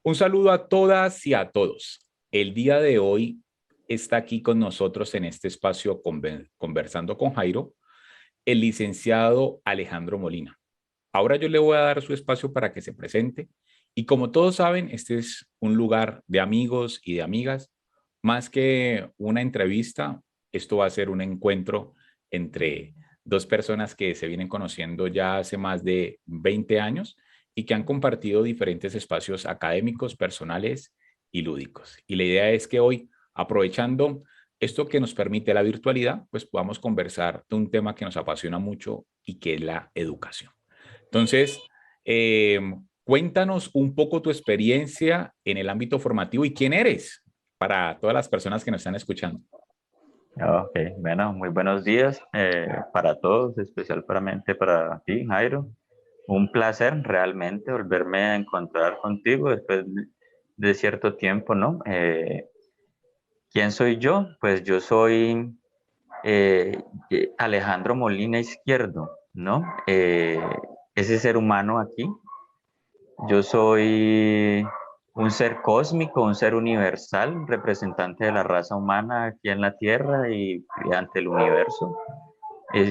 Un saludo a todas y a todos. El día de hoy está aquí con nosotros en este espacio conversando con Jairo, el licenciado Alejandro Molina. Ahora yo le voy a dar su espacio para que se presente y como todos saben, este es un lugar de amigos y de amigas. Más que una entrevista, esto va a ser un encuentro entre dos personas que se vienen conociendo ya hace más de 20 años y que han compartido diferentes espacios académicos, personales y lúdicos. Y la idea es que hoy, aprovechando esto que nos permite la virtualidad, pues podamos conversar de un tema que nos apasiona mucho y que es la educación. Entonces, eh, cuéntanos un poco tu experiencia en el ámbito formativo y quién eres para todas las personas que nos están escuchando. Ok, bueno, muy buenos días para todos, especialmente para ti, Jairo. Un placer realmente volverme a encontrar contigo después de cierto tiempo, ¿no? ¿Quién soy yo? Pues yo soy Alejandro Molina Izquierdo, ¿no? Ese ser humano aquí. Yo soy un ser cósmico, un ser universal, representante de la raza humana aquí en la Tierra y ante el universo.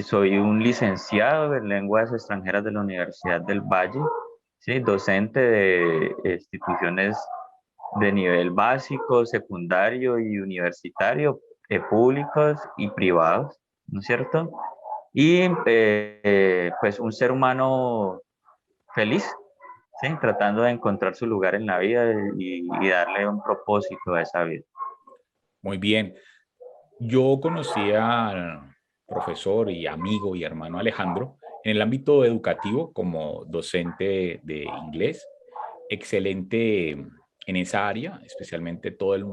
Soy un licenciado en lenguas extranjeras de la Universidad del Valle, ¿sí? Docente de instituciones de nivel básico, secundario y universitario, públicos y privados, ¿no es cierto? Y pues un ser humano feliz, ¿sí? Tratando de encontrar su lugar en la vida y darle un propósito a esa vida. Muy bien. Yo conocí al profesor y amigo y hermano Alejandro en el ámbito educativo como docente de inglés, excelente en esa área, especialmente todo el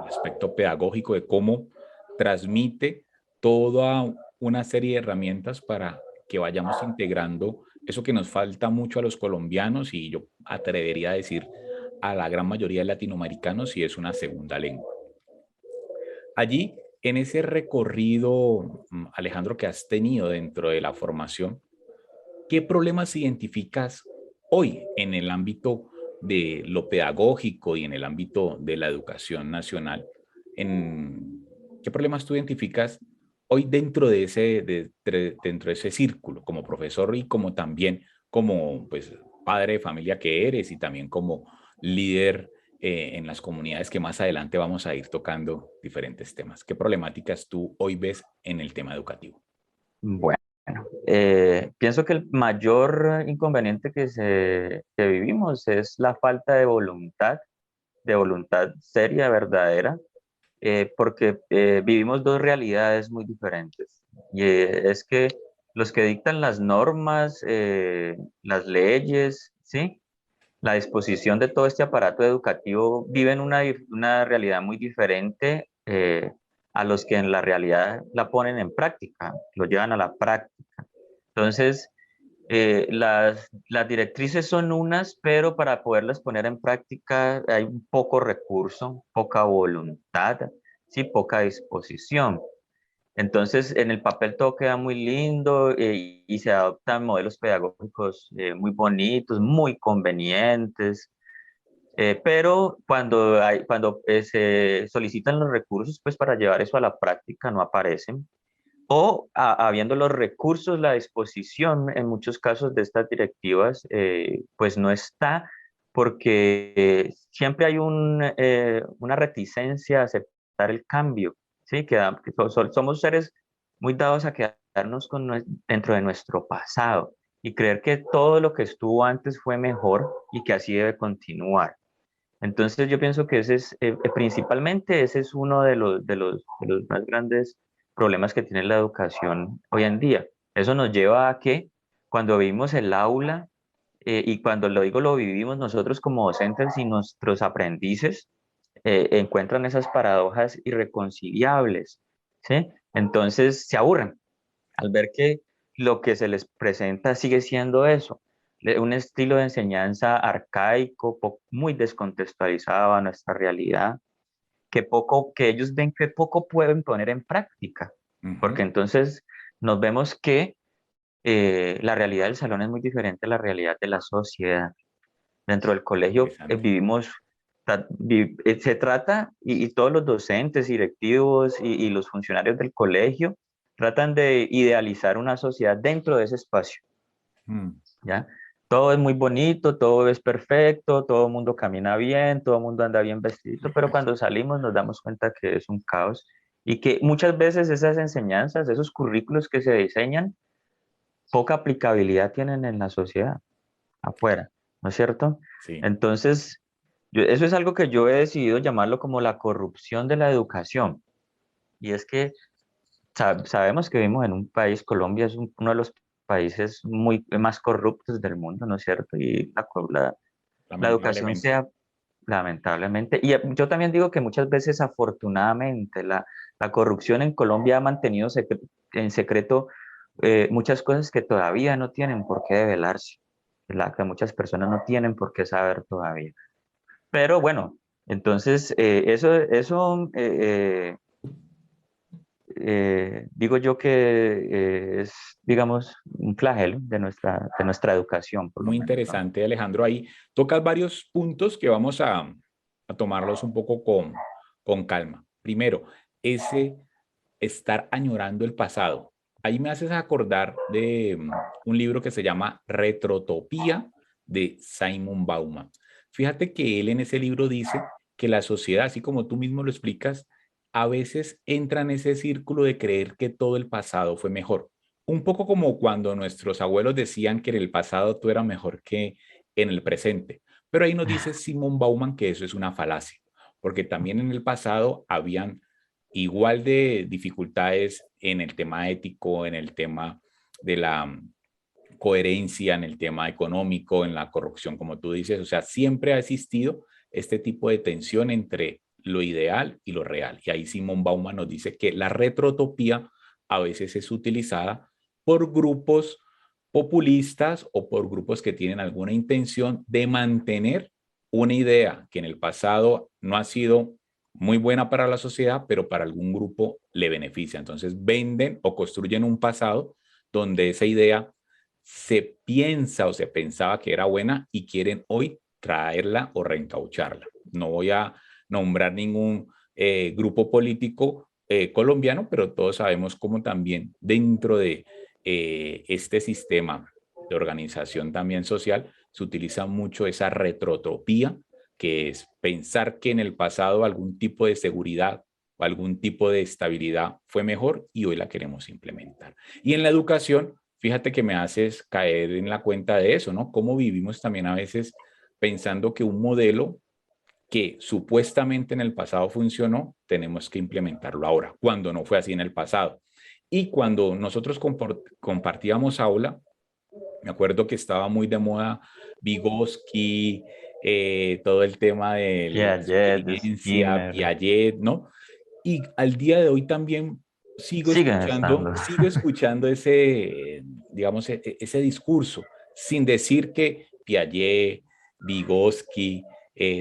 aspecto pedagógico de cómo transmite toda una serie de herramientas para que vayamos integrando eso que nos falta mucho a los colombianos y yo atrevería a decir a la gran mayoría de latinoamericanos si es una segunda lengua. Allí, en ese recorrido, Alejandro, que has tenido dentro de la formación, ¿qué problemas identificas hoy en el ámbito de lo pedagógico y en el ámbito de la educación nacional? ¿Qué problemas tú identificas hoy dentro de dentro de ese círculo, como profesor y como también como pues, padre de familia que eres y también como líder en las comunidades que más adelante vamos a ir tocando diferentes temas? ¿Qué problemáticas tú hoy ves en el tema educativo? Bueno, pienso que el mayor inconveniente que vivimos es la falta de voluntad seria, verdadera, porque vivimos dos realidades muy diferentes. Y es que los que dictan las normas, las leyes, ¿sí? La disposición de todo este aparato educativo viven una realidad muy diferente a los que en la realidad la ponen en práctica, lo llevan a la práctica. Entonces, las directrices son unas, pero para poderlas poner en práctica hay un poco recurso, poca voluntad, sí, poca disposición. Entonces, en el papel todo queda muy lindo y se adoptan modelos pedagógicos muy bonitos, muy convenientes, pero cuando se solicitan los recursos, pues para llevar eso a la práctica no aparecen. O habiendo los recursos, la disposición en muchos casos de estas directivas, pues no está porque siempre hay una reticencia a aceptar el cambio, ¿sí? Que somos seres muy dados a quedarnos dentro de nuestro pasado y creer que todo lo que estuvo antes fue mejor y que así debe continuar. Entonces yo pienso que principalmente ese es uno de los más grandes problemas que tiene la educación hoy en día. Eso nos lleva a que cuando vivimos el aula, y cuando lo digo lo vivimos nosotros como docentes y nuestros aprendices, encuentran esas paradojas irreconciliables, ¿sí? Entonces se aburren al ver que lo que se les presenta sigue siendo eso, un estilo de enseñanza arcaico, muy descontextualizado a nuestra realidad, que ellos ven que poco pueden poner en práctica, Ujú. porque entonces nos vemos que la realidad del salón es muy diferente a la realidad de la sociedad. Dentro del colegio Interesante. vivimos, se trata, y todos los docentes, directivos y los funcionarios del colegio tratan de idealizar una sociedad dentro de ese espacio, Mm, ¿ya? Todo es muy bonito, todo es perfecto, todo el mundo camina bien, todo el mundo anda bien vestido, pero cuando salimos nos damos cuenta que es un caos y que muchas veces esas enseñanzas, esos currículos que se diseñan, poca aplicabilidad tienen en la sociedad afuera, ¿no es cierto? sí, Entonces, eso es algo que yo he decidido llamarlo como la corrupción de la educación. Y es que sabemos que vivimos en un país, Colombia es uno de los países muy más corruptos del mundo, ¿no es cierto? Y la educación lamentablemente. sea, lamentablemente, y yo también digo que muchas veces, afortunadamente, la corrupción en Colombia ha mantenido en secreto muchas cosas que todavía no tienen por qué develarse, que muchas personas no tienen por qué saber todavía. Pero bueno, entonces digo yo que es, digamos, un flagelo de nuestra educación, por lo Muy menos, ¿no? interesante, Alejandro. Ahí tocas varios puntos que vamos a tomarlos un poco con calma. Primero, ese estar añorando el pasado. Ahí me haces acordar de un libro que se llama Retrotopía de Simon Bauman. Fíjate que él en ese libro dice que la sociedad, así como tú mismo lo explicas, a veces entra en ese círculo de creer que todo el pasado fue mejor. Un poco como cuando nuestros abuelos decían que en el pasado tú eras mejor que en el presente. Pero ahí nos dice Simon Bauman que eso es una falacia, porque también en el pasado habían igual de dificultades en el tema ético, en el tema de la coherencia, en el tema económico, en la corrupción, como tú dices. O sea, siempre ha existido este tipo de tensión entre lo ideal y lo real. Y ahí Simón Bauman nos dice que la retrotopía a veces es utilizada por grupos populistas o por grupos que tienen alguna intención de mantener una idea que en el pasado no ha sido muy buena para la sociedad, pero para algún grupo le beneficia. Entonces venden o construyen un pasado donde esa idea se piensa o se pensaba que era buena y quieren hoy traerla o reencaucharla. No voy a nombrar ningún grupo político colombiano, pero todos sabemos cómo también dentro de este sistema de organización también social se utiliza mucho esa retrotopía, que es pensar que en el pasado algún tipo de seguridad o algún tipo de estabilidad fue mejor y hoy la queremos implementar. Y en la educación, fíjate que me haces caer en la cuenta de eso, ¿no? Cómo vivimos también a veces pensando que un modelo que supuestamente en el pasado funcionó, tenemos que implementarlo ahora, cuando no fue así en el pasado. Y cuando nosotros compartíamos aula, me acuerdo que estaba muy de moda Vygotsky, todo el tema de la Piaget, experiencia, Skinner, Piaget, ¿no? Y al día de hoy también siguen estando. sigo escuchando ese, digamos, ese discurso, sin decir que Piaget, Vygotsky,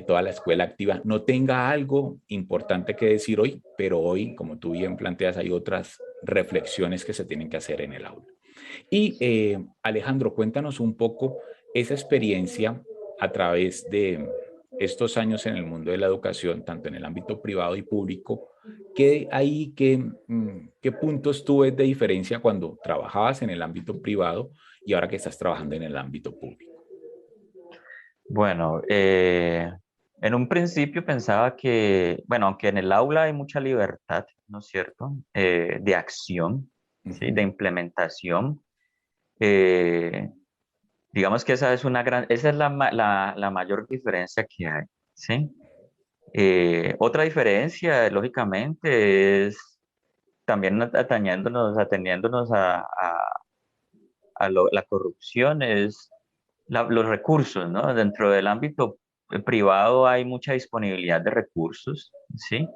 toda la escuela activa no tenga algo importante que decir hoy, pero hoy, como tú bien planteas, hay otras reflexiones que se tienen que hacer en el aula. Y Alejandro, cuéntanos un poco esa experiencia a través de estos años en el mundo de la educación, tanto en el ámbito privado y público. ¿Qué puntos tú ves de diferencia cuando trabajabas en el ámbito privado y ahora que estás trabajando en el ámbito público? Bueno, en un principio pensaba que, bueno, aunque en el aula hay mucha libertad, ¿no es cierto? De acción, ¿sí? De Ujú. implementación. eh, digamos que esa es la mayor diferencia que hay, ¿sí? Otra diferencia, lógicamente, es también ateniéndonos a la corrupción, es los recursos, ¿no? Dentro del ámbito privado hay mucha disponibilidad de recursos, ¿sí?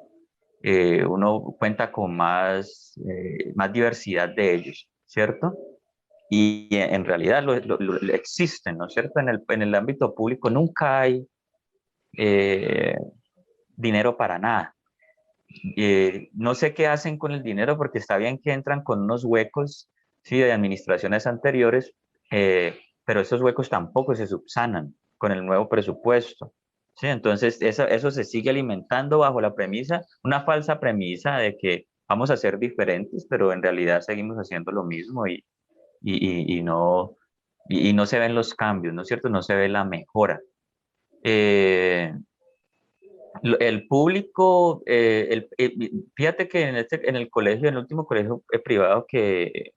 Uno cuenta con más diversidad de ellos, ¿cierto? Y en realidad existen, ¿no es cierto? En el ámbito público nunca hay eh, dinero para nada. No sé qué hacen con el dinero porque está bien que entran con unos huecos, sí, de administraciones anteriores, pero esos huecos tampoco se subsanan con el nuevo presupuesto. Sí, entonces eso se sigue alimentando bajo la premisa, una falsa premisa de que vamos a ser diferentes, pero en realidad seguimos haciendo lo mismo y no se ven los cambios, ¿no es cierto? No se ve la mejora. Eh, el público, fíjate que en el colegio, en el último colegio privado que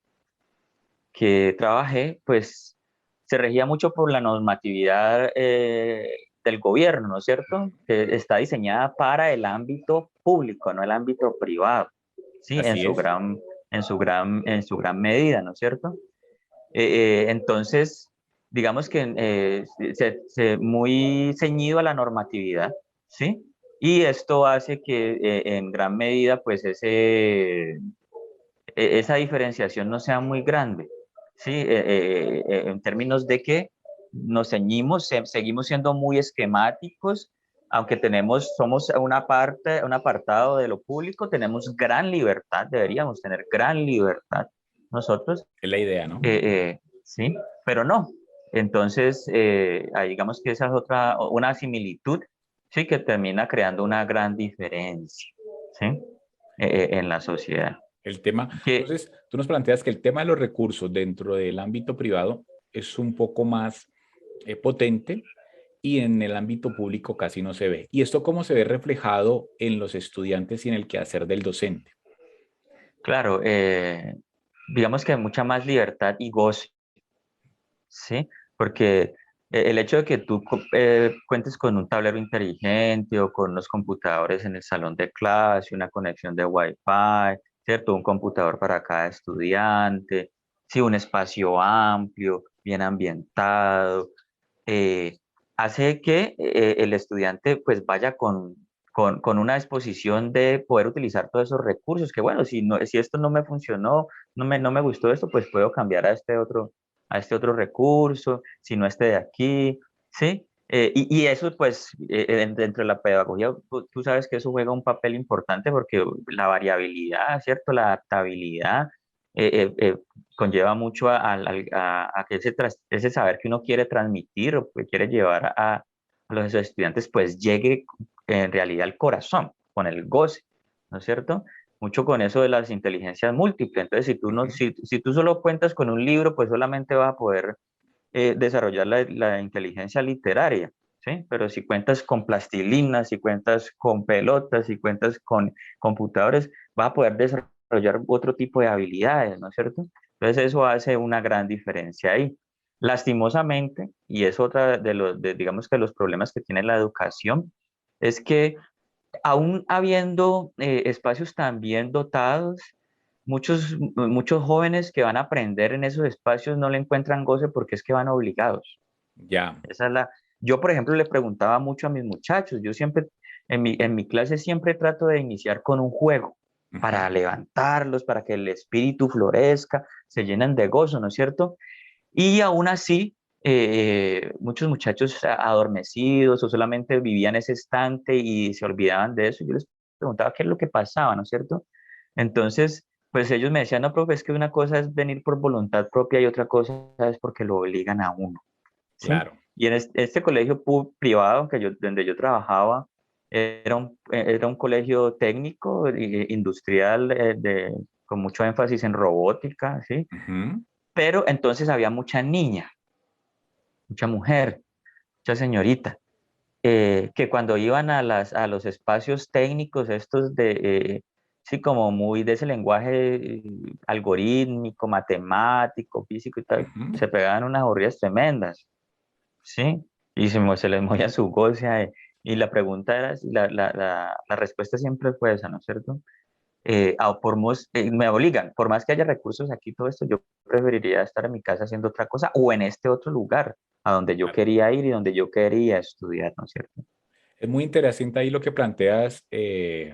trabajé, pues se regía mucho por la normatividad del gobierno, ¿no es cierto? Que está diseñada para el ámbito público, no el ámbito privado, ¿sí? Así es. En su gran medida, ¿no es cierto? Entonces, digamos que muy ceñido a la normatividad, ¿sí? Y esto hace que en gran medida, pues esa diferenciación no sea muy grande, ¿sí? En términos de que nos ceñimos, seguimos siendo muy esquemáticos, aunque somos una parte, un apartado de lo público, tenemos gran libertad, deberíamos tener gran libertad nosotros, Es la idea, ¿no? sí, pero no. Entonces, ahí digamos que esa es una similitud, sí, que termina creando una gran diferencia, ¿sí? En la sociedad. El tema, Que, entonces, tú nos planteas que el tema de los recursos dentro del ámbito privado es un poco más potente y en el ámbito público casi no se ve. ¿Y esto cómo se ve reflejado en los estudiantes y en el quehacer del docente? claro, digamos que hay mucha más libertad y goce, ¿sí? Porque el hecho de que tú cuentes con un tablero inteligente o con unos computadores en el salón de clase, una conexión de Wi-Fi, ¿cierto? Un computador para cada estudiante, sí, un espacio amplio, bien ambientado, eh, hace que el estudiante pues vaya con una disposición de poder utilizar todos esos recursos, que bueno, si esto no me funcionó, no me gustó esto, pues puedo cambiar a este otro recurso, si no este de aquí, ¿sí? Y eso pues dentro de la pedagogía, tú sabes que eso juega un papel importante porque la variabilidad, ¿cierto? La adaptabilidad conlleva mucho a que ese saber que uno quiere transmitir o que quiere llevar a los estudiantes, pues llegue en realidad al corazón, con el goce, ¿no es cierto? Mucho con eso de las inteligencias múltiples. Entonces, si tú, no, Ujú. si tú solo cuentas con un libro, pues solamente vas a poder desarrollar la inteligencia literaria, ¿sí? Pero si cuentas con plastilina, si cuentas con pelotas, si cuentas con computadores, vas a poder desarrollar otro tipo de habilidades, ¿no es cierto? Entonces eso hace una gran diferencia ahí. Lastimosamente, y es otra digamos que los problemas que tiene la educación, es que aún habiendo espacios tan bien dotados, muchos jóvenes que van a aprender en esos espacios no le encuentran goce porque es que van obligados. Ya. Esa es yo, por ejemplo, le preguntaba mucho a mis muchachos, yo siempre, en mi clase siempre trato de iniciar con un juego Ujú. para levantarlos, para que el espíritu florezca, se llenen de gozo, ¿no es cierto? Y aún así, muchos muchachos adormecidos o solamente vivían ese estante y se olvidaban de eso. Yo les preguntaba qué es lo que pasaba, ¿no es cierto? Entonces, pues ellos me decían, no, profe, es que una cosa es venir por voluntad propia y otra cosa es porque lo obligan a uno, ¿sí? Claro. Y en este colegio privado donde yo trabajaba, era un colegio técnico, industrial, con mucho énfasis en robótica, ¿sí? Ujú. Pero entonces había mucha niña, mucha mujer, mucha señorita, que cuando iban a los espacios técnicos estos sí, como muy de ese lenguaje algorítmico, matemático, físico y tal, Ujú. se pegaban unas aburridas tremendas, ¿sí? Y se les movía su goce. Y la pregunta era, la respuesta siempre fue esa, ¿no es cierto? Me obligan, por más que haya recursos aquí, todo esto, yo preferiría estar en mi casa haciendo otra cosa o en este otro lugar a donde yo Claro. quería ir y donde yo quería estudiar, ¿no es cierto? Es muy interesante ahí lo que planteas,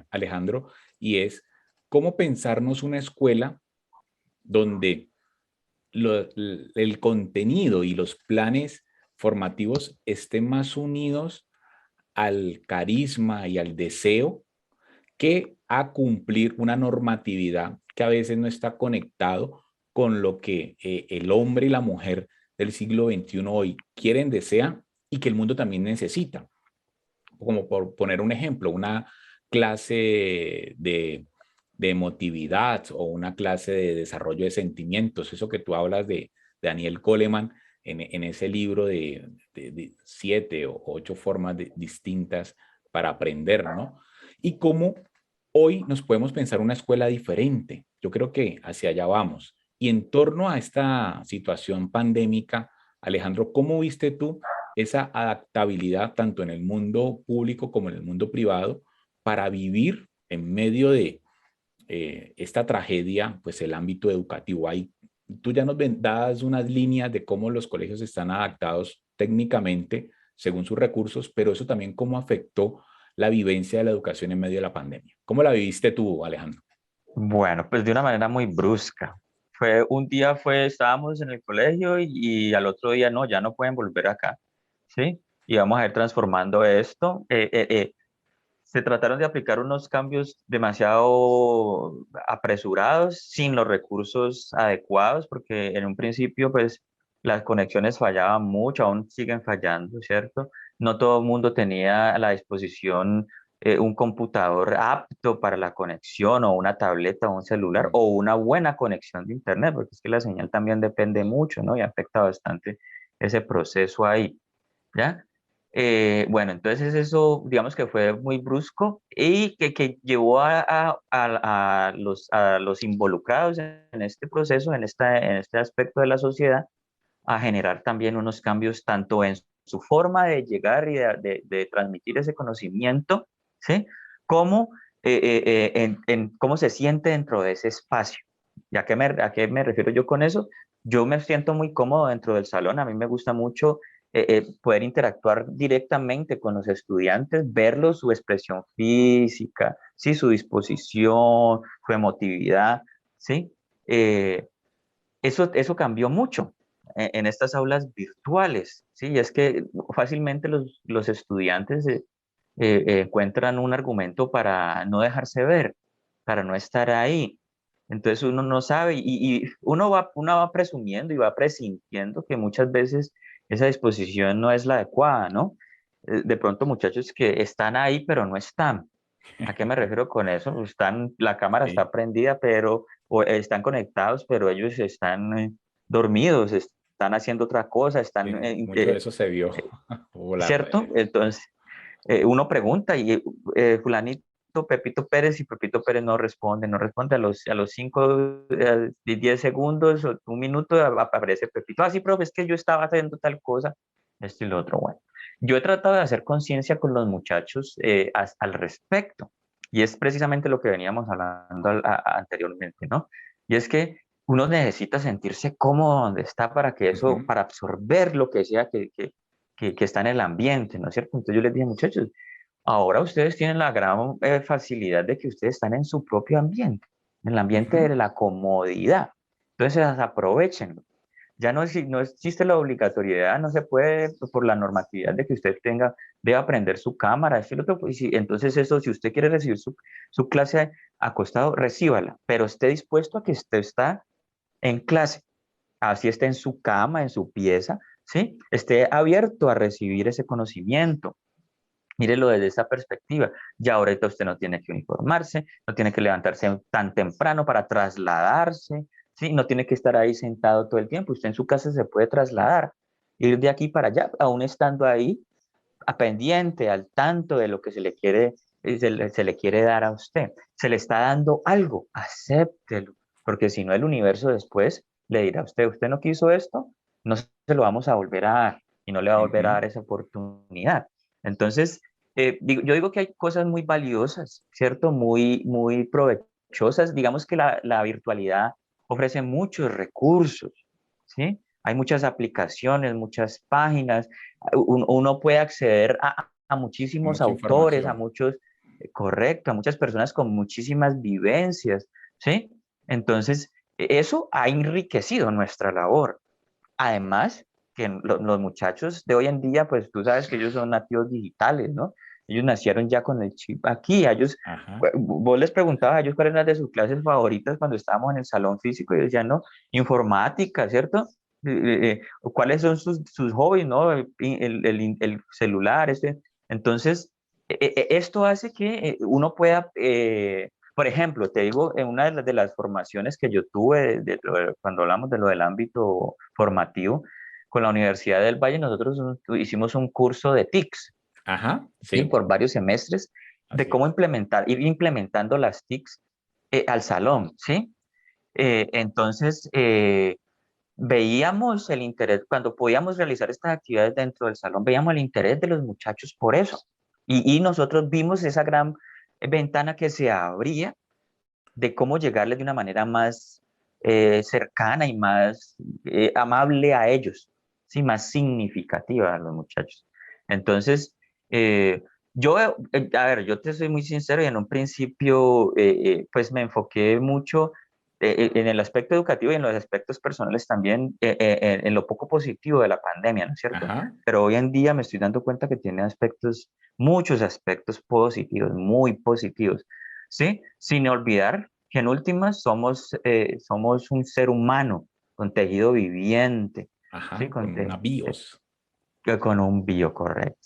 Alejandro, y es cómo pensarnos una escuela donde el contenido y los planes formativos estén más unidos al carisma y al deseo que a cumplir una normatividad que a veces no está conectado con lo que el hombre y la mujer del siglo XXI hoy quieren, desean y que el mundo también necesita. Como por poner un ejemplo, una clase de emotividad o una clase de desarrollo de sentimientos, eso que tú hablas de Daniel Goleman en ese libro de 7 o 8 formas distintas para aprender, ¿no? Y cómo hoy nos podemos pensar una escuela diferente. Yo creo que hacia allá vamos. Y en torno a esta situación pandémica, Alejandro, ¿cómo viste tú esa adaptabilidad tanto en el mundo público como en el mundo privado para vivir en medio de esta tragedia, pues el ámbito educativo? Ahí tú ya nos das unas líneas de cómo los colegios están adaptados técnicamente según sus recursos, pero eso también cómo afectó la vivencia de la educación en medio de la pandemia. ¿Cómo la viviste tú, Alejandro? Bueno, pues de una manera muy brusca. Un día estábamos en el colegio y al otro día no, ya no pueden volver acá, ¿sí? Y vamos a ir transformando esto. Se trataron de aplicar unos cambios demasiado apresurados, sin los recursos adecuados, porque en un principio, pues, las conexiones fallaban mucho, aún siguen fallando, ¿cierto? No todo el mundo tenía a la disposición un computador apto para la conexión, o una tableta, o un celular, o una buena conexión de internet, porque es que la señal también depende mucho, ¿no? Y afecta bastante ese proceso ahí, ¿ya? Bueno, entonces eso, digamos que fue muy brusco y que llevó a los involucrados en este proceso, en este aspecto de la sociedad, a generar también unos cambios tanto en su forma de llegar y de transmitir ese conocimiento, ¿sí? Como en cómo se siente dentro de ese espacio. ¿A qué me refiero yo con eso? Yo me siento muy cómodo dentro del salón, a mí me gusta mucho poder interactuar directamente con los estudiantes, verlos, su expresión física, ¿sí? Su disposición, su emotividad, ¿sí? Eh, eso cambió mucho en estas aulas virtuales, ¿sí? Y es que fácilmente los estudiantes encuentran un argumento para no dejarse ver, para no estar ahí. Entonces uno no sabe y uno va presumiendo y va presintiendo que muchas veces esa disposición no es la adecuada, ¿no? De pronto muchachos que están ahí pero no están. ¿A qué me refiero con eso? La cámara Sí, está prendida, pero o están conectados, pero ellos están dormidos, están haciendo otra cosa, sí, mucho de eso se vio por las ¿cierto? redes. Entonces, uno pregunta y fulanito, Pepito Pérez, y Pepito Pérez no responde, no responde a los 5, 10 segundos o un minuto aparece Pepito. Ah, sí, profe, es que yo estaba haciendo tal cosa, esto y lo otro. Bueno, yo he tratado de hacer conciencia con los muchachos al respecto, y es precisamente lo que veníamos hablando anteriormente, ¿no? Y es que uno necesita sentirse cómodo donde está para que eso, Ujú. para absorber lo que sea que está en el ambiente, ¿no es cierto? Entonces yo les dije, muchachos, ahora ustedes tienen la gran facilidad de que ustedes están en su propio ambiente, en el ambiente Ujú. de la comodidad. Entonces aprovechenlo. Ya no existe la obligatoriedad, no se puede por la normatividad de que usted debe aprender su cámara, esto y lo otro. Entonces eso, si usted quiere recibir su clase acostado, recíbala, pero esté dispuesto a que usted está en clase, así esté en su cama, en su pieza, ¿sí? Esté abierto a recibir ese conocimiento. Mírelo desde esa perspectiva. Ya ahorita usted no tiene que uniformarse, no tiene que levantarse tan temprano para trasladarse, ¿sí? No tiene que estar ahí sentado todo el tiempo. Usted en su casa se puede trasladar, ir de aquí para allá, aún estando ahí, a pendiente, al tanto de lo que se le quiere dar a usted. Se le está dando algo, acéptelo, porque si no el universo después le dirá a usted, usted no quiso esto, no se lo vamos a volver a dar y no le va a volver a Ujú. dar esa oportunidad. Entonces, yo digo que hay cosas muy valiosas, ¿cierto? Muy provechosas. Digamos que la virtualidad ofrece muchos recursos, ¿sí? Hay muchas aplicaciones, muchas páginas, uno puede acceder a muchísimos Mucha autores, información. correcto, a muchas personas con muchísimas vivencias, ¿sí? Entonces, eso ha enriquecido nuestra labor. Además, que los muchachos de hoy en día, pues tú sabes que ellos son nativos digitales, ¿no? Ellos nacieron ya con el chip aquí. Ajá. Vos les preguntabas a ellos cuáles eran de sus clases favoritas cuando estábamos en el salón físico y decían, no, informática, ¿cierto? ¿Cuáles son sus hobbies, no? El celular, este. Entonces, esto hace que uno pueda, por ejemplo, te digo, en una de las formaciones que yo tuve, cuando hablamos de lo del ámbito formativo, con la Universidad del Valle, nosotros hicimos un curso de TICs, Ajá, ¿sí? sí, Por varios semestres, de así cómo es. implementar, ir implementando las TICs al salón, ¿sí? Entonces, veíamos el interés, cuando podíamos realizar estas actividades dentro del salón, veíamos el interés de los muchachos por eso. Y nosotros vimos esa gran ventana que se abría de cómo llegarles de una manera más cercana y más amable a ellos, sí, más significativa a los muchachos. Entonces, yo, a ver, yo te soy muy sincero y en un principio, pues me enfoqué mucho en el aspecto educativo y en los aspectos personales también, en lo poco positivo de la pandemia, ¿no es cierto? Ajá, Pero hoy en día me estoy dando cuenta que tiene aspectos, muchos aspectos positivos, muy positivos. ¿Sí? Sin olvidar que en últimas somos un ser humano con tejido viviente, ¿sí? ajá, con una BIOS. Con un bio correcto.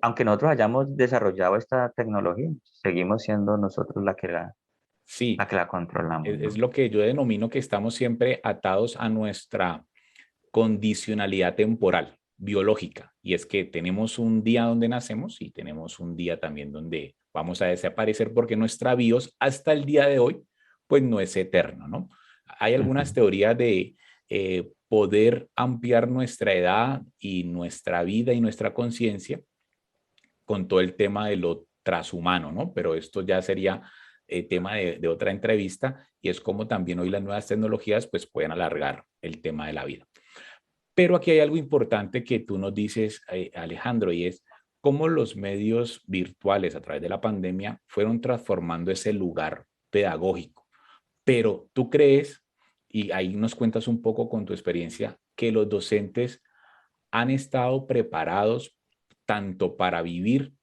Aunque nosotros hayamos desarrollado esta tecnología, seguimos siendo nosotros Sí, la que la controlamos, es ¿no? lo que yo denomino que estamos siempre atados a nuestra condicionalidad temporal, biológica, y es que tenemos un día donde nacemos y tenemos un día también donde vamos a desaparecer porque nuestra BIOS hasta el día de hoy, pues no es eterno, ¿no? Hay algunas Ujú. teorías de poder ampliar nuestra edad y nuestra vida y nuestra conciencia con todo el tema de lo transhumano, ¿no? Pero esto ya sería tema de otra entrevista y es como también hoy las nuevas tecnologías pues pueden alargar el tema de la vida. Pero aquí hay algo importante que tú nos dices, Alejandro, y es cómo los medios virtuales a través de la pandemia fueron transformando ese lugar pedagógico. Pero tú crees, y ahí nos cuentas un poco con tu experiencia, que los docentes han estado preparados tanto para vivir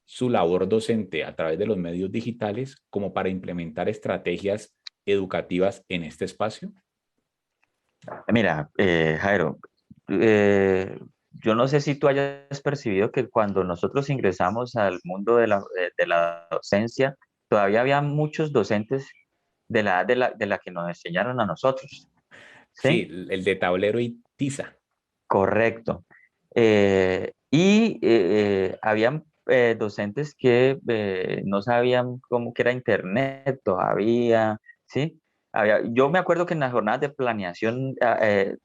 su labor docente a través de los medios digitales como para implementar estrategias educativas en este espacio. Mira, Jairo, eh, yo no sé si tú hayas percibido que cuando nosotros ingresamos al mundo de la docencia, todavía había muchos docentes de la edad de la que nos enseñaron a nosotros, Sí, ¿sí? el de tablero y tiza. Correcto. Habían docentes que no sabían cómo que era internet todavía, ¿sí? Yo me acuerdo que en las jornadas de planeación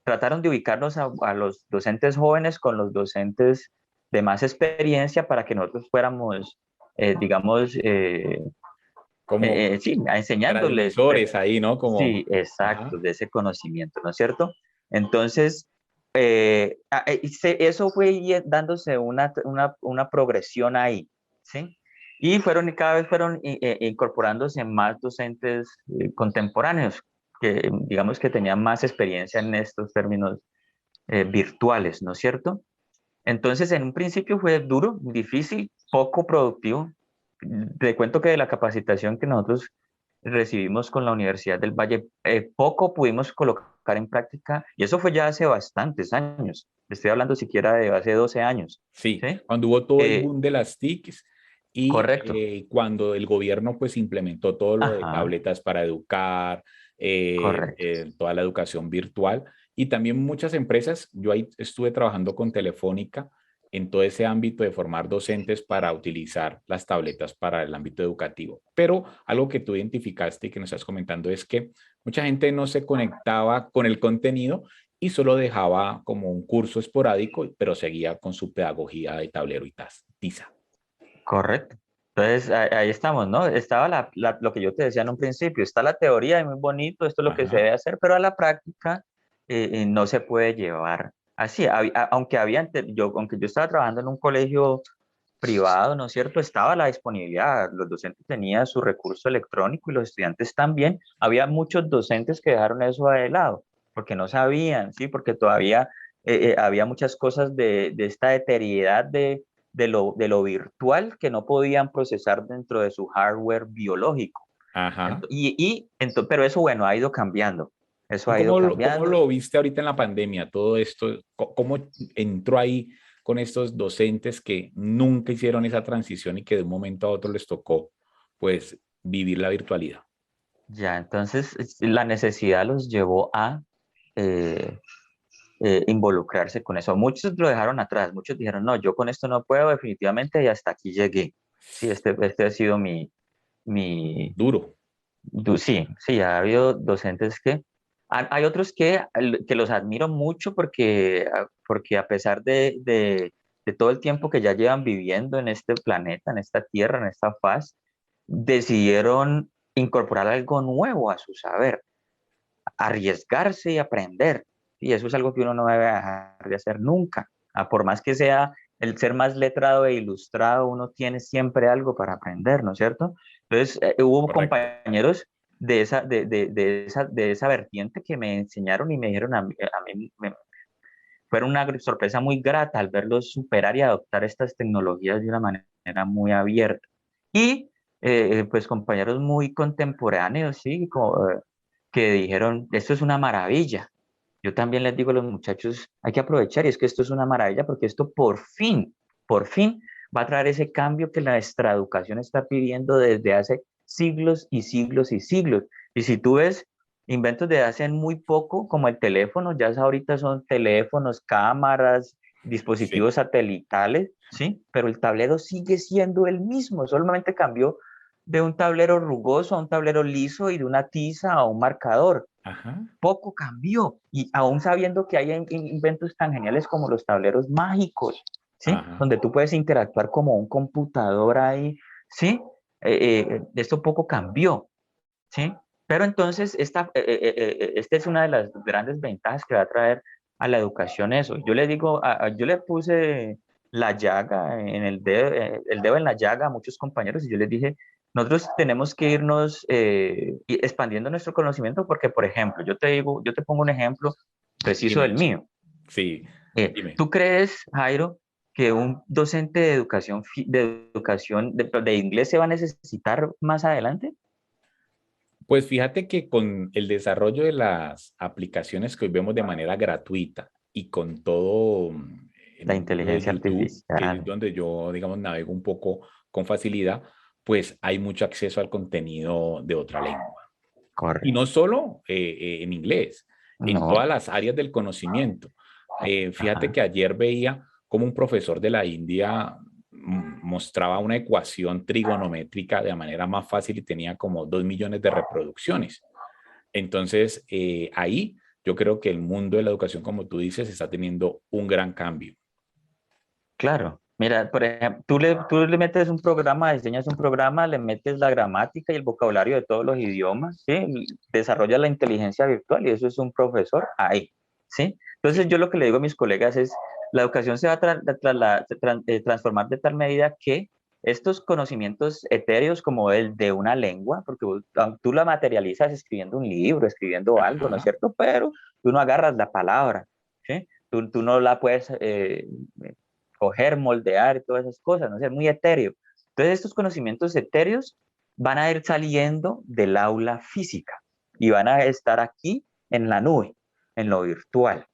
trataron de ubicarnos a los docentes jóvenes con los docentes de más experiencia para que nosotros fuéramos, digamos, Como sí, enseñándoles, transmisores ahí, ¿no? sí, Como, exacto, ajá, de ese conocimiento, ¿no es cierto? Entonces, eso fue dándose una progresión ahí, ¿sí? Y cada vez fueron incorporándose más docentes contemporáneos, que digamos que tenían más experiencia en estos términos virtuales, ¿no es cierto? Entonces, en un principio fue duro, difícil, poco productivo. Te cuento que de la capacitación que nosotros recibimos con la Universidad del Valle, poco pudimos colocar en práctica, y eso fue ya hace bastantes años. Estoy hablando siquiera de hace 12 años, sí, ¿sí? cuando hubo todo el Eh, boom de las TICs y correcto. cuando el gobierno pues implementó todo lo de Ajá, tabletas para educar, correcto. toda la educación virtual y también muchas empresas, yo ahí estuve trabajando con Telefónica en todo ese ámbito de formar docentes para utilizar las tabletas para el ámbito educativo. Pero algo que tú identificaste y que nos estás comentando es que mucha gente no se conectaba con el contenido y solo dejaba como un curso esporádico, pero seguía con su pedagogía de tablero y tiza. Correcto. Entonces, ahí estamos, ¿no? Estaba lo que yo te decía en un principio, está la teoría y muy bonito, esto es lo que se Ajá, debe hacer, pero a la práctica no se puede llevar así. Aunque yo estaba trabajando en un colegio privado, ¿no es cierto? Estaba la disponibilidad, los docentes tenían su recurso electrónico y los estudiantes también. Había muchos docentes que dejaron eso de lado, porque no sabían, ¿sí? Porque todavía había muchas cosas de esta eteriedad de lo virtual que no podían procesar dentro de su hardware biológico. ajá, Pero eso, bueno, ha ido cambiando. Eso ¿Tú ha ido cómo cambiando. lo viste ahorita en la pandemia? Todo esto, ¿cómo entró ahí con estos docentes que nunca hicieron esa transición y que de un momento a otro les tocó, pues, vivir la virtualidad? Ya, entonces la necesidad los llevó a eh, involucrarse con eso. Muchos lo dejaron atrás, muchos dijeron, no, yo con esto no puedo definitivamente y hasta aquí llegué. Sí, este ha sido mi, Duro. sí, sí, ha habido docentes que, hay otros que los admiro mucho porque a pesar de todo el tiempo que ya llevan viviendo en este planeta, en esta tierra, en esta faz, decidieron incorporar algo nuevo a su saber, arriesgarse y aprender. Y eso es algo que uno no debe dejar de hacer nunca. Por más que sea el ser más letrado e ilustrado, uno tiene siempre algo para aprender, ¿no es cierto? Entonces, hubo Correcto. compañeros de esa vertiente que me enseñaron y me dijeron fueron una sorpresa muy grata al verlos superar y adoptar estas tecnologías de una manera muy abierta. Y pues compañeros muy contemporáneos, sí, que dijeron, esto es una maravilla. Yo también les digo a los muchachos, hay que aprovechar y es que esto es una maravilla porque esto por fin va a traer ese cambio que nuestra educación está pidiendo desde hace siglos y siglos y siglos. Y si tú ves inventos de hace muy poco, como el teléfono, ya ahorita son teléfonos, cámaras, Sí. dispositivos satelitales, ¿sí? Pero el tablero sigue siendo el mismo, solamente cambió de un tablero rugoso a un tablero liso y de una tiza a un marcador. Ajá. Poco cambió, y aún sabiendo que hay inventos tan geniales como los tableros mágicos, ¿sí? Ajá. Donde tú puedes interactuar como un computador ahí, ¿sí? Esto poco cambió, ¿sí? Pero entonces esta es una de las grandes ventajas que va a traer a la educación eso. Yo le digo, yo le puse la llaga en el dedo en la llaga a muchos compañeros y yo les dije, nosotros tenemos que irnos expandiendo nuestro conocimiento porque, por ejemplo, yo te digo, yo te pongo un ejemplo preciso Dime. del mío. Sí, dime. ¿Tú crees, Jairo, que un docente de educación de inglés se va a necesitar más adelante? Pues fíjate que con el desarrollo de las aplicaciones que hoy vemos de manera gratuita y con todo el La mundo de inteligencia YouTube, que es artificial. donde yo, digamos, navego un poco con facilidad, pues hay mucho acceso al contenido de otra lengua. Y no Correcto. solo en inglés, en No. todas las áreas del conocimiento. Fíjate Ajá. que ayer veía como un profesor de la India mostraba una ecuación trigonométrica de manera más fácil y tenía como 2 millones de reproducciones. Entonces, ahí yo creo que el mundo de la educación, como tú dices, está teniendo un gran cambio. Claro. Mira, por ejemplo, tú le metes un programa, diseñas un programa, le metes la gramática y el vocabulario de todos los idiomas, ¿sí? Desarrollas la inteligencia virtual y eso es un profesor ahí, ¿sí? Entonces Sí, yo lo que le digo a mis colegas es, la educación se va a transformar de tal medida que estos conocimientos etéreos como el de una lengua, porque tú la materializas escribiendo un libro, escribiendo algo, ¿no es ajá, cierto? Pero tú no agarras la palabra, ¿sí? Tú no la puedes coger, moldear y todas esas cosas, ¿no? Es muy etéreo. Entonces estos conocimientos etéreos van a ir saliendo del aula física y van a estar aquí en la nube, en lo virtual,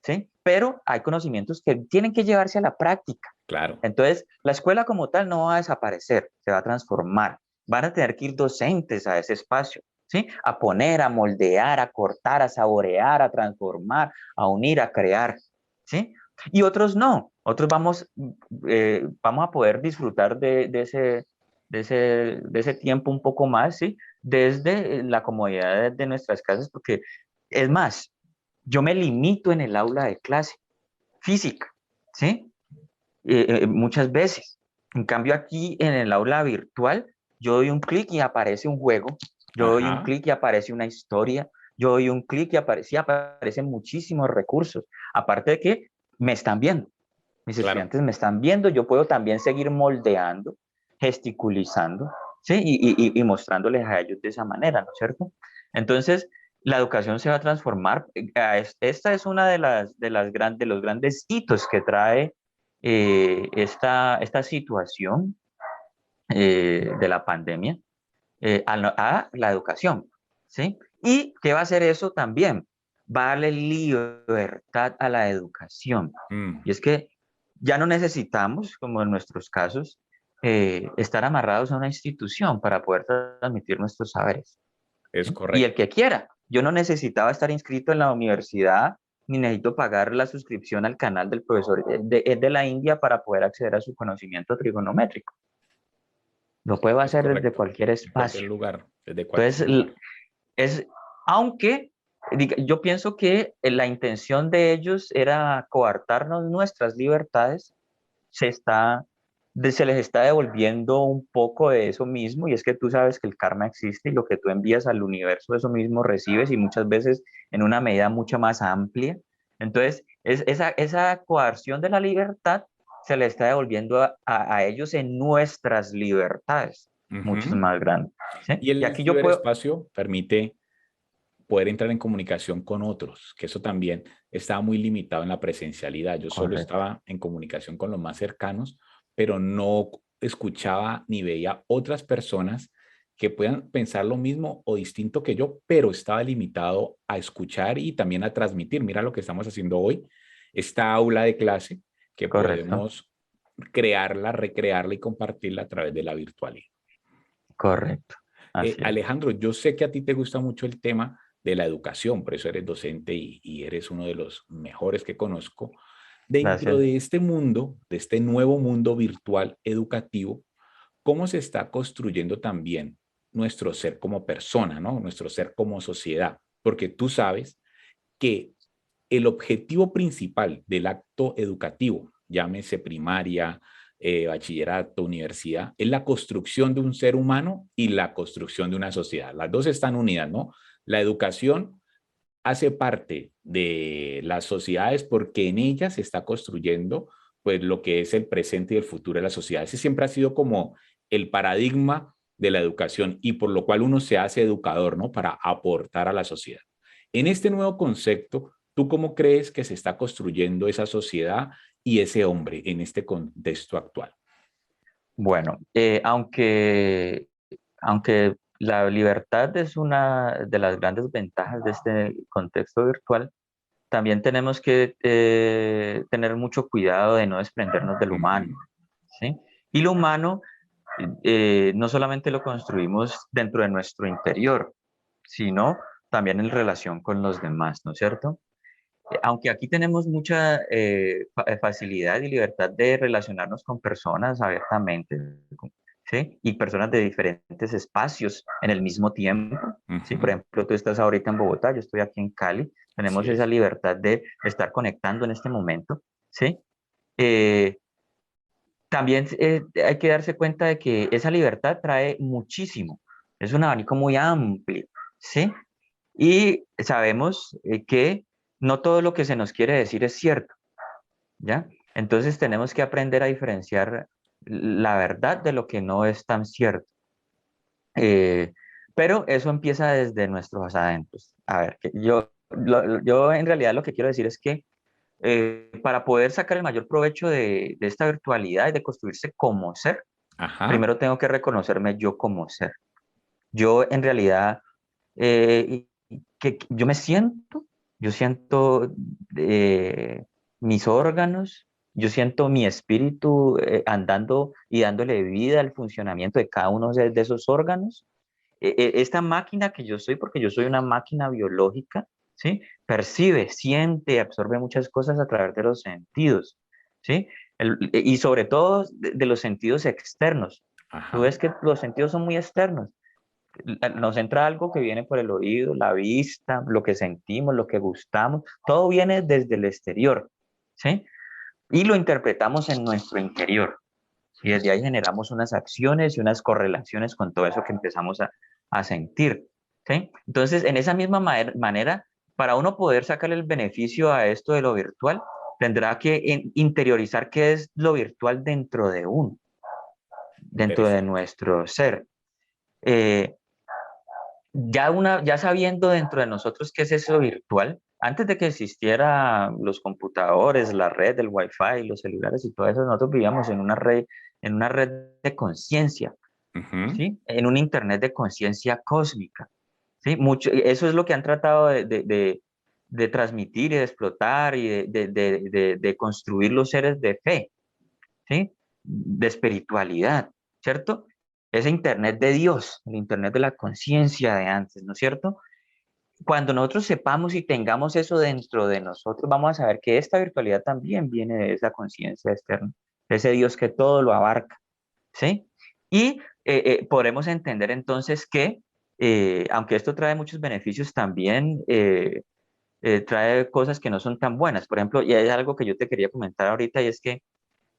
¿sí? Pero hay conocimientos que tienen que llevarse a la práctica. claro, Entonces, la escuela como tal no va a desaparecer, se va a transformar. Van a tener que ir docentes a ese espacio, ¿sí? A poner, a moldear, a cortar, a saborear, a transformar, a unir, a crear, ¿sí? Y otros no, otros vamos a poder disfrutar de ese tiempo un poco más, ¿sí? Desde la comodidad de nuestras casas, porque es más, yo me limito en el aula de clase física, ¿sí? Muchas veces. En cambio, aquí en el aula virtual, yo doy un clic y aparece un juego, yo doy un ajá, clic y aparece una historia, yo doy un clic y aparecen muchísimos recursos. Aparte de que me están viendo, mis claro. estudiantes me están viendo, yo puedo también seguir moldeando, gesticulizando, ¿sí? Y mostrándoles a ellos de esa manera, ¿no es cierto? Entonces, la educación se va a transformar. Esta es una de los grandes hitos que trae esta situación de la pandemia a la educación, ¿sí? ¿Y qué va a hacer eso también? Va a darle libertad a la educación. Mm, Y es que ya no necesitamos, como en nuestros casos, estar amarrados a una institución para poder transmitir nuestros saberes. es ¿Sí? Y el correcto. que quiera. Yo no necesitaba estar inscrito en la universidad, ni necesito pagar la suscripción al canal del profesor de la India para poder acceder a su conocimiento trigonométrico. Lo puedo Es hacer desde correcto. cualquier En cualquier espacio. lugar, desde cualquier Entonces, lugar. es, aunque yo pienso que la intención de ellos era coartarnos nuestras libertades, se les está devolviendo un poco de eso mismo, y es que tú sabes que el karma existe y lo que tú envías al universo, eso mismo recibes, y muchas veces en una medida mucho más amplia. Entonces, esa coerción de la libertad se le está devolviendo a ellos en nuestras libertades, muchas Ujú. más grandes. ¿Sí? Y Y el aquí yo puedo, ciberespacio permite poder entrar en comunicación con otros, que eso también estaba muy limitado en la presencialidad. Yo solo correcto, estaba en comunicación con los más cercanos, pero no escuchaba ni veía otras personas que puedan pensar lo mismo o distinto que yo, pero estaba limitado a escuchar y también a transmitir. Mira lo que estamos haciendo hoy, esta aula de clase que correcto, podemos crearla, recrearla y compartirla a través de la virtualidad. correcto, así es. Alejandro, yo sé que a ti te gusta mucho el tema de la educación, por eso eres docente y eres uno de los mejores que conozco. Dentro Gracias. de este mundo, de este nuevo mundo virtual educativo, ¿cómo se está construyendo también nuestro ser como persona, ¿no? Nuestro ser como sociedad? Porque tú sabes que el objetivo principal del acto educativo, llámese primaria, bachillerato, universidad, es la construcción de un ser humano y la construcción de una sociedad. Las dos están unidas, ¿no? La educación hace parte de las sociedades porque en ellas se está construyendo pues lo que es el presente y el futuro de la sociedad. Ese siempre ha sido como el paradigma de la educación y por lo cual uno se hace educador, ¿no? Para aportar a la sociedad. En este nuevo concepto, ¿tú cómo crees que se está construyendo esa sociedad y ese hombre en este contexto actual? Bueno, aunque la libertad es una de las grandes ventajas de este contexto virtual, también tenemos que tener mucho cuidado de no desprendernos del humano, Ujú. ¿sí? Y lo humano no solamente lo construimos dentro de nuestro interior, sino también en relación con los demás, ¿no es cierto? Aunque aquí tenemos mucha facilidad y libertad de relacionarnos con personas abiertamente, ¿sí? Y personas de diferentes espacios en el mismo tiempo, ¿sí? Por Ujú. ejemplo, tú estás ahorita en Bogotá, yo estoy aquí en Cali, Así tenemos esa es. libertad de estar conectando en este momento, ¿sí? Eh, También hay que darse cuenta de que esa libertad trae muchísimo, es un abanico muy amplio, ¿sí? Y sabemos que no todo lo que se nos quiere decir es cierto, ¿ya? Entonces tenemos que aprender a diferenciar la verdad de lo que no es tan cierto. Eh, pero eso empieza desde nuestros adentros. A ver, yo en realidad lo que quiero decir es que para poder sacar el mayor provecho de esta virtualidad y de construirse como ser, Ajá. primero tengo que reconocerme yo como ser. Yo en realidad que yo siento mis órganos, yo siento mi espíritu andando y dándole vida al funcionamiento de cada uno de esos órganos. Esta máquina que yo soy, porque yo soy una máquina biológica, ¿sí? Percibe, siente, absorbe muchas cosas a través de los sentidos, ¿sí? Y sobre todo de los sentidos externos. Tú Ajá. ves que los sentidos son muy externos, nos entra algo que viene por el oído, la vista, lo que sentimos, lo que gustamos, todo viene desde el exterior, ¿sí? Y lo interpretamos en nuestro interior. Y desde ahí generamos unas acciones y unas correlaciones con todo eso que empezamos a sentir, ¿sí? Entonces, en esa misma manera, para uno poder sacarle el beneficio a esto de lo virtual, tendrá que interiorizar qué es lo virtual dentro de uno, dentro de Interesante. nuestro ser. Eh, ya sabiendo dentro de nosotros qué es eso virtual, antes de que existieran los computadores, la red, el wifi, los celulares y todo eso, nosotros vivíamos en una red de conciencia, Ujú. ¿sí? En un internet de conciencia cósmica, ¿sí? Mucho, eso es lo que han tratado de transmitir y de explotar y de construir los seres de fe, ¿sí? De espiritualidad, ¿cierto? Ese Internet de Dios, el Internet de la conciencia de antes, ¿no es cierto? Cuando nosotros sepamos y tengamos eso dentro de nosotros, vamos a saber que esta virtualidad también viene de esa conciencia externa, de ese Dios que todo lo abarca, ¿sí? Y podremos entender entonces que, aunque esto trae muchos beneficios, también trae cosas que no son tan buenas. Por ejemplo, y hay algo que yo te quería comentar ahorita, y es que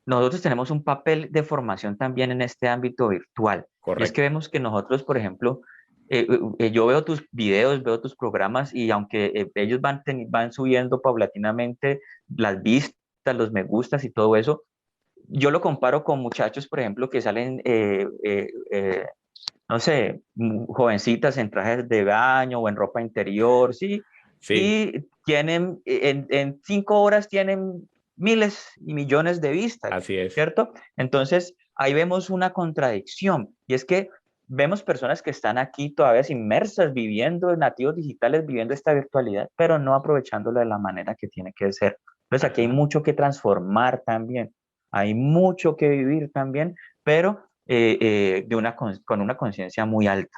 nosotros tenemos un papel de formación también en este ámbito virtual. Y es que Correcto. vemos que nosotros, por ejemplo, yo veo tus videos, veo tus programas y aunque ellos van subiendo paulatinamente las vistas, los me gustas y todo eso, yo lo comparo con muchachos, por ejemplo, que salen, no sé, jovencitas en trajes de baño o en ropa interior, ¿sí? Sí, Y tienen, en 5 horas tienen miles y millones de vistas, así es. ¿cierto? Entonces, ahí vemos una contradicción, y es que vemos personas que están aquí todavía inmersas, viviendo, nativos digitales, viviendo esta virtualidad, pero no aprovechándola de la manera que tiene que ser. Entonces, aquí hay Ajá. mucho que transformar también, hay mucho que vivir también, pero con una conciencia muy alta,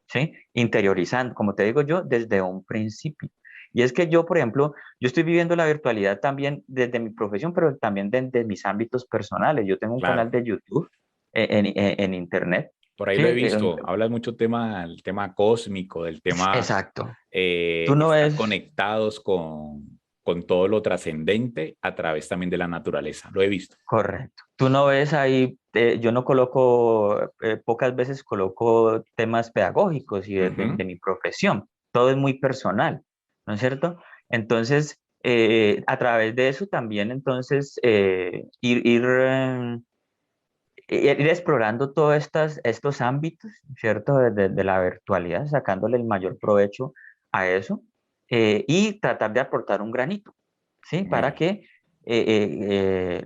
¿sí? Interiorizando, como te digo yo, desde un principio. Y es que yo, por ejemplo, yo estoy viviendo la virtualidad también desde mi profesión, pero también desde mis ámbitos personales. Yo tengo un canal Claro. de YouTube en Internet, Por ahí ¿sí? lo he visto. Hablas mucho el tema cósmico, del tema Exacto. Tú no estar ves, conectados con todo lo trascendente a través también de la naturaleza. Lo he visto. correcto. Tú no ves ahí, yo no coloco, pocas veces coloco temas pedagógicos y Ujú. de mi profesión. Todo es muy personal, ¿no es cierto? Entonces, a través de eso también, entonces, ir explorando todos estos ámbitos, ¿cierto? De la virtualidad, sacándole el mayor provecho a eso, y tratar de aportar un granito, ¿sí? Muy Para bien. que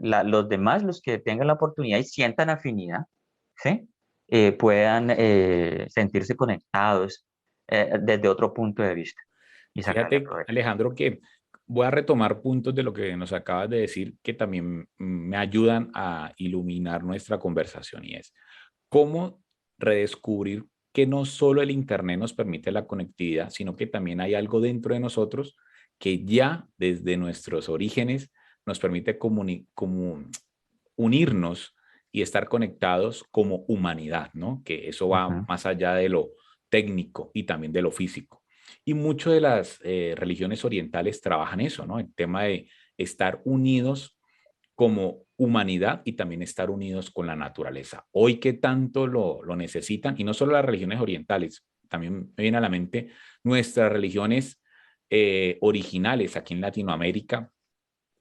los demás, los que tengan la oportunidad y sientan afinidad, ¿sí? Puedan sentirse conectados desde otro punto de vista y sacarle Fíjate, provecho. Alejandro, que voy a retomar puntos de lo que nos acabas de decir que también me ayudan a iluminar nuestra conversación y es cómo redescubrir que no solo el Internet nos permite la conectividad, sino que también hay algo dentro de nosotros que ya desde nuestros orígenes nos permite como unirnos y estar conectados como humanidad, ¿no? Que eso va Ujú, más allá de lo técnico y también de lo físico. Y muchas de las religiones orientales trabajan eso, ¿no? El tema de estar unidos como humanidad y también estar unidos con la naturaleza. Hoy que tanto lo necesitan, y no solo las religiones orientales, también me viene a la mente nuestras religiones originales aquí en Latinoamérica,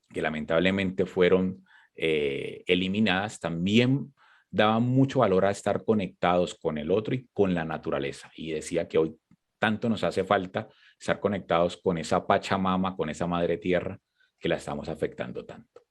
que lamentablemente fueron eliminadas, también daban mucho valor a estar conectados con el otro y con la naturaleza. Y decía que hoy tanto nos hace falta estar conectados con esa Pachamama, con esa madre tierra que la estamos afectando tanto.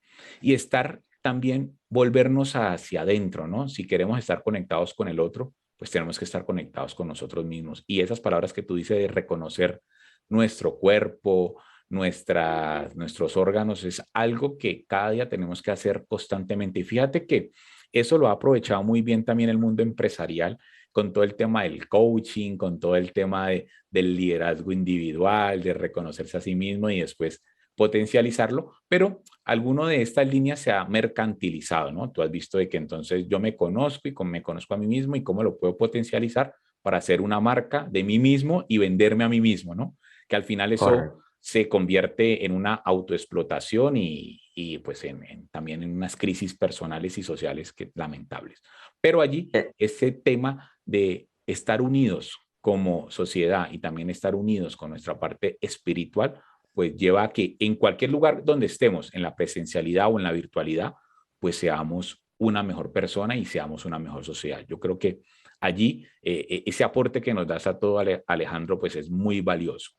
Y estar también, volvernos hacia adentro, ¿no? Si queremos estar conectados con el otro, pues tenemos que estar conectados con nosotros mismos. Y esas palabras que tú dices de reconocer nuestro cuerpo, nuestros órganos, es algo que cada día tenemos que hacer constantemente. Y fíjate que eso lo ha aprovechado muy bien también el mundo empresarial con todo el tema del coaching, con todo el tema del liderazgo individual, de reconocerse a sí mismo y después potencializarlo, pero alguno de estas líneas se ha mercantilizado, ¿no? Tú has visto de que entonces yo me conozco y me conozco a mí mismo y cómo lo puedo potencializar para hacer una marca de mí mismo y venderme a mí mismo, ¿no? Que al final eso correcto. se convierte en una autoexplotación y pues también en unas crisis personales y sociales que, lamentables. Pero allí Eh, ese tema de estar unidos como sociedad y también estar unidos con nuestra parte espiritual, pues lleva a que en cualquier lugar donde estemos, en la presencialidad o en la virtualidad, pues seamos una mejor persona y seamos una mejor sociedad. Yo creo que allí ese aporte que nos das a todo Alejandro, pues es muy valioso.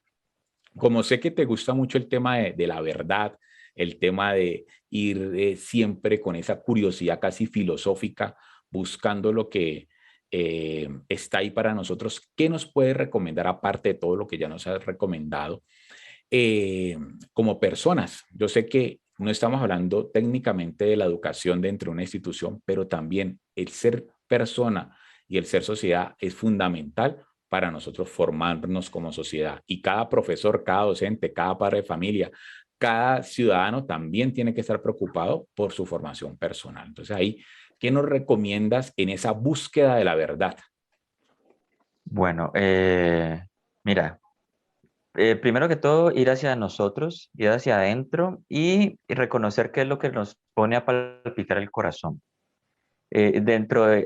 Como sé que te gusta mucho el tema de la verdad, el tema de ir siempre con esa curiosidad casi filosófica, buscando está ahí para nosotros. ¿Qué nos puede recomendar aparte de todo lo que ya nos ha recomendado como personas? Yo sé que no estamos hablando técnicamente de la educación dentro de una institución, pero también el ser persona y el ser sociedad es fundamental para nosotros formarnos como sociedad. Y cada profesor, cada docente, cada padre de familia, cada ciudadano también tiene que estar preocupado por su formación personal. Entonces ahí, ¿qué nos recomiendas en esa búsqueda de la verdad? Bueno, mira, primero que todo, ir hacia nosotros, ir hacia adentro y reconocer qué es lo que nos pone a palpitar el corazón.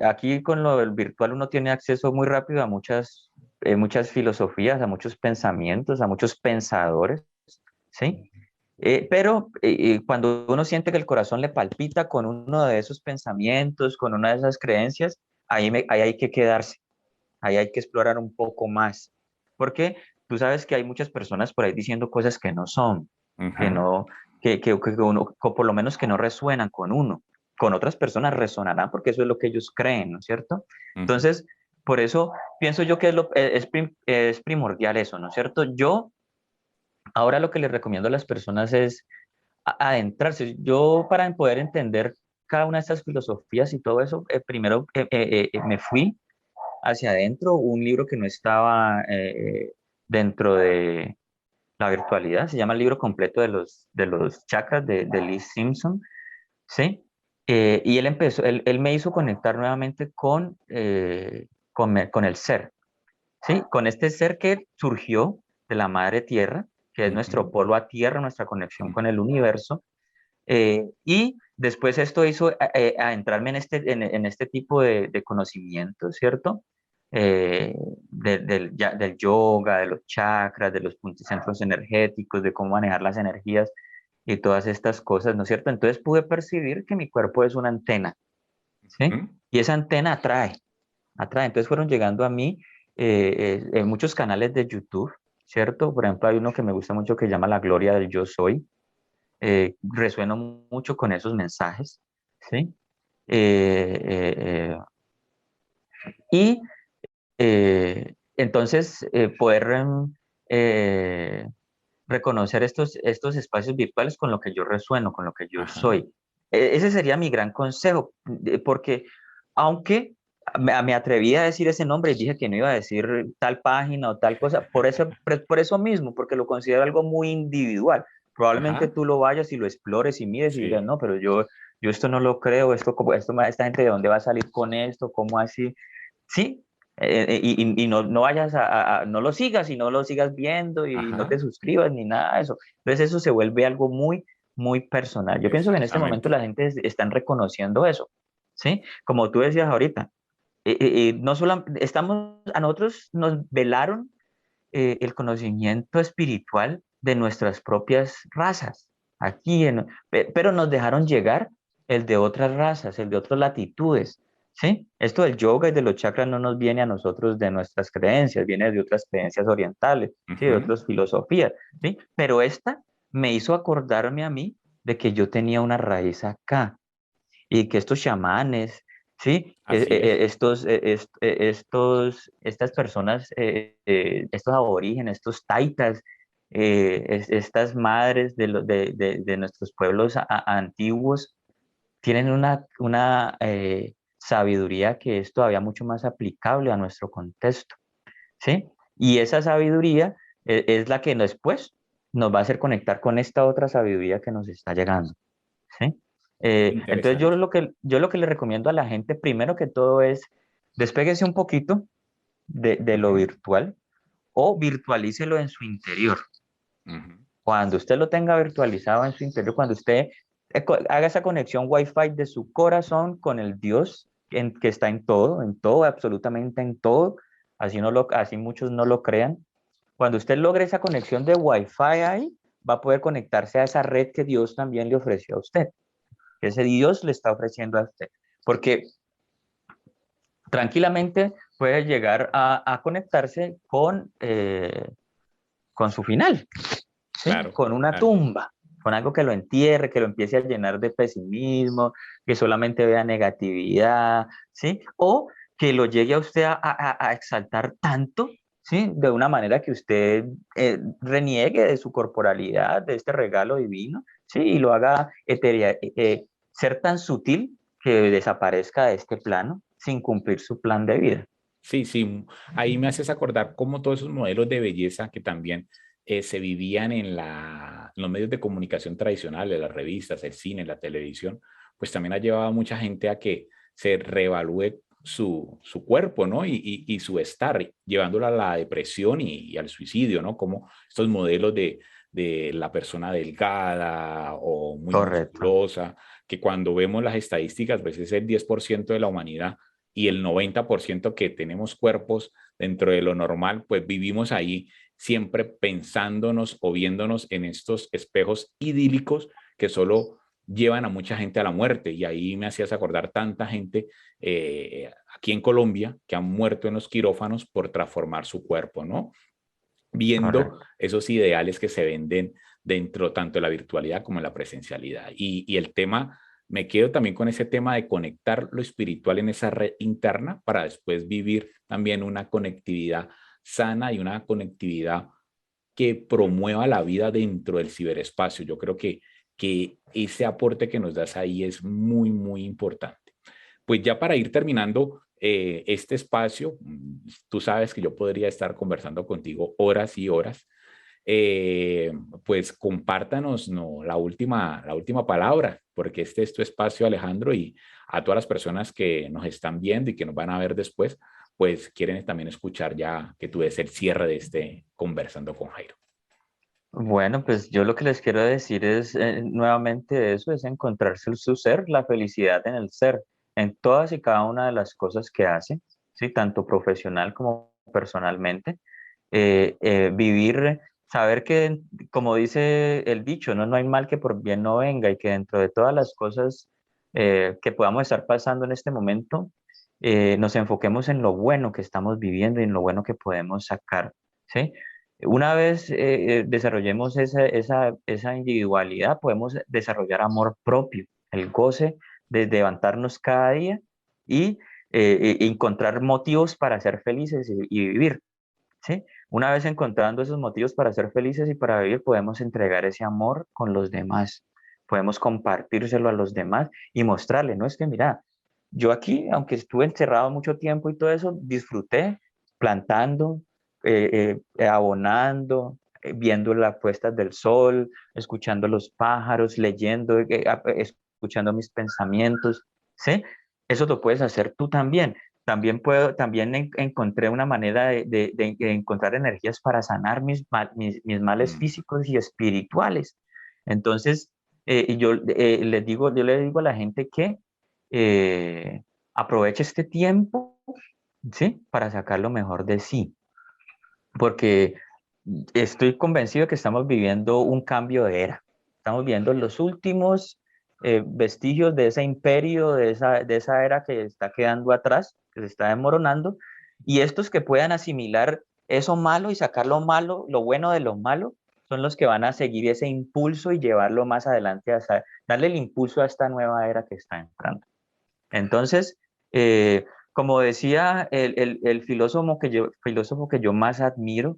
Aquí con lo del virtual uno tiene acceso muy rápido a muchas filosofías, a muchos pensamientos, a muchos pensadores, ¿sí? Pero cuando uno siente que el corazón le palpita con uno de esos pensamientos, con una de esas creencias, ahí hay que quedarse, ahí hay que explorar un poco más, porque tú sabes que hay muchas personas por ahí diciendo cosas que no son, que Ujú, no, que por lo menos que no resuenan con uno. Con otras personas resonarán porque eso es lo que ellos creen, ¿no es cierto? ujú, Entonces, por eso pienso yo que es primordial eso, ¿no es cierto? Yo ahora lo que les recomiendo a las personas es adentrarse. Yo para poder entender cada una de estas filosofías y todo eso, primero me fui hacia adentro, un libro que no estaba dentro de la virtualidad, se llama el libro completo de los chakras de Lee Simpson, ¿sí? Y él me hizo conectar nuevamente con el ser, ¿sí? Con este ser que surgió de la madre tierra, que es ujú, nuestro polo a tierra, nuestra conexión con el universo, y después esto hizo entrarme en este tipo de conocimiento, ¿cierto? Del yoga, de los chakras, de los puntos centros energéticos, de cómo manejar las energías y todas estas cosas, ¿no es cierto? Entonces pude percibir que mi cuerpo es una antena, ¿sí? ujú. Y esa antena atrae. Entonces fueron llegando a mí muchos canales de YouTube, ¿cierto? Por ejemplo, hay uno que me gusta mucho que se llama La Gloria del Yo Soy. Resueno mucho con esos mensajes, ¿sí? Eh, eh, y entonces poder eh, reconocer estos espacios virtuales con lo que yo resueno, con lo que yo Ajá, soy. Ese sería mi gran consejo, porque aunque me atreví a decir ese nombre y dije que no iba a decir tal página o tal cosa, por eso mismo, porque lo considero algo muy individual. Probablemente ajá, tú lo vayas y lo explores y mires y digas, sí, no, pero yo esto no lo creo, esta gente de dónde va a salir con esto, cómo así. Sí, y no vayas no lo sigas y no lo sigas viendo y no te ajá, suscribas ni nada de eso. Entonces eso se vuelve algo muy, muy personal. Yo pienso que en este momento exactamente. la gente están reconociendo eso, ¿sí? Como tú decías ahorita, no solo a nosotros nos velaron el conocimiento espiritual de nuestras propias razas, pero nos dejaron llegar el de otras razas, el de otras latitudes, ¿sí? Esto del yoga y de los chakras no nos viene a nosotros de nuestras creencias, viene de otras creencias orientales, ¿sí? De Ujú, otras filosofías, ¿sí? Pero esta me hizo acordarme a mí de que yo tenía una raíz acá, y que estos chamanes, ¿sí? así es. Estas personas, estos aborígenes, estos taitas, estas madres de nuestros pueblos antiguos, tienen una sabiduría que es todavía mucho más aplicable a nuestro contexto, ¿sí? Y esa sabiduría es la que después nos va a hacer conectar con esta otra sabiduría que nos está llegando. ¿Sí? Entonces Interesante. yo lo que le recomiendo a la gente, primero que todo, es despéguese un poquito de lo Ujú, virtual o virtualícelo en su interior. ujú, Cuando usted lo tenga virtualizado en su interior, cuando usted haga esa conexión Wi-Fi de su corazón con el Dios que está en todo, absolutamente en todo, así muchos no lo crean. Cuando usted logre esa conexión de Wi-Fi ahí, va a poder conectarse a esa red que Dios también le ofreció a usted, que ese Dios le está ofreciendo a usted. Porque tranquilamente puede llegar a conectarse con su final, ¿sí? claro, Con una claro. tumba, con algo que lo entierre, que lo empiece a llenar de pesimismo, que solamente vea negatividad, ¿sí? O que lo llegue a usted a exaltar tanto, ¿sí? De una manera que usted reniegue de su corporalidad, de este regalo divino, ¿sí? Y lo haga ser tan sutil que desaparezca de este plano sin cumplir su plan de vida. Sí, sí, ahí me haces acordar cómo todos esos modelos de belleza que también se vivían en los medios de comunicación tradicionales, las revistas, el cine, la televisión, pues también ha llevado a mucha gente a que se reevalúe su cuerpo, ¿no? Y su estar, llevándolo a la depresión y al suicidio, ¿no? Como estos modelos de la persona delgada o muy Correcto. musculosa, que cuando vemos las estadísticas, pues es el 10% de la humanidad y el 90% que tenemos cuerpos dentro de lo normal, pues vivimos ahí siempre pensándonos o viéndonos en estos espejos idílicos que solo llevan a mucha gente a la muerte. Y ahí me hacías acordar tanta gente aquí en Colombia que han muerto en los quirófanos por transformar su cuerpo, ¿no? Viendo Correcto. esos ideales que se venden dentro tanto de la virtualidad como en la presencialidad. Y el tema, me quedo también con ese tema de conectar lo espiritual en esa red interna para después vivir también una conectividad sana y una conectividad que promueva la vida dentro del ciberespacio. Yo creo que ese aporte que nos das ahí es muy, muy importante. Pues ya para ir terminando este espacio, tú sabes que yo podría estar conversando contigo horas y horas. Eh, pues compártanos no, la última palabra, porque este es tu espacio, Alejandro, y a todas las personas que nos están viendo y que nos van a ver después, pues quieren también escuchar ya que tú des el cierre de este Conversando con Jairo. Bueno, pues yo lo que les quiero decir es nuevamente eso, es encontrarse su ser, la felicidad en el ser, en todas y cada una de las cosas que hace, ¿sí? Tanto profesional como personalmente. Vivir, saber que, como dice el dicho, ¿no? No hay mal que por bien no venga y que dentro de todas las cosas que podamos estar pasando en este momento, nos enfoquemos en lo bueno que estamos viviendo y en lo bueno que podemos sacar, ¿sí? Una vez desarrollemos esa individualidad, podemos desarrollar amor propio, el goce de levantarnos cada día y encontrar motivos para ser felices y vivir, ¿sí? Una vez encontrando esos motivos para ser felices y para vivir, podemos entregar ese amor con los demás, podemos compartírselo a los demás y mostrarle, no es que mira, yo aquí, aunque estuve encerrado mucho tiempo y todo eso, disfruté plantando, abonando, viendo las puestas del sol, escuchando los pájaros, leyendo, escuchando mis pensamientos, ¿sí? Eso lo puedes hacer tú también. También encontré una manera de encontrar energías para sanar mis males Mm. físicos y espirituales. Entonces, yo le digo a la gente que aproveche este tiempo, ¿sí? Para sacar lo mejor de sí, porque estoy convencido que estamos viviendo un cambio de era. Estamos viendo los últimos vestigios de ese imperio, de esa era que está quedando atrás, que se está desmoronando, y estos que puedan asimilar eso malo y sacar lo malo, lo bueno de lo malo, son los que van a seguir ese impulso y llevarlo más adelante, darle el impulso a esta nueva era que está entrando. Entonces, como decía el filósofo que yo más admiro,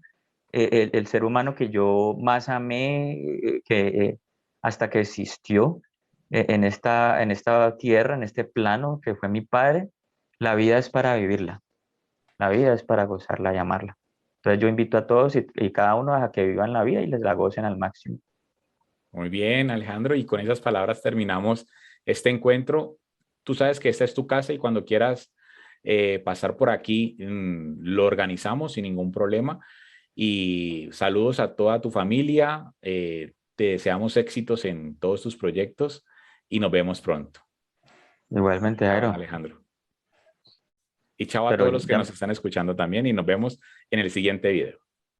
el ser humano que yo más amé, hasta que existió en esta tierra, en este plano que fue mi padre, la vida es para vivirla, la vida es para gozarla y amarla. Entonces yo invito a todos y cada uno a que vivan la vida y les la gocen al máximo. Muy bien, Alejandro, y con esas palabras terminamos este encuentro. Tú sabes que esta es tu casa y cuando quieras pasar por aquí, lo organizamos sin ningún problema. Y saludos a toda tu familia. Te deseamos éxitos en todos tus proyectos y nos vemos pronto. Igualmente, Chao, Jairo, Alejandro. Y chao a pero todos los que nos ya, están escuchando también y nos vemos en el siguiente video.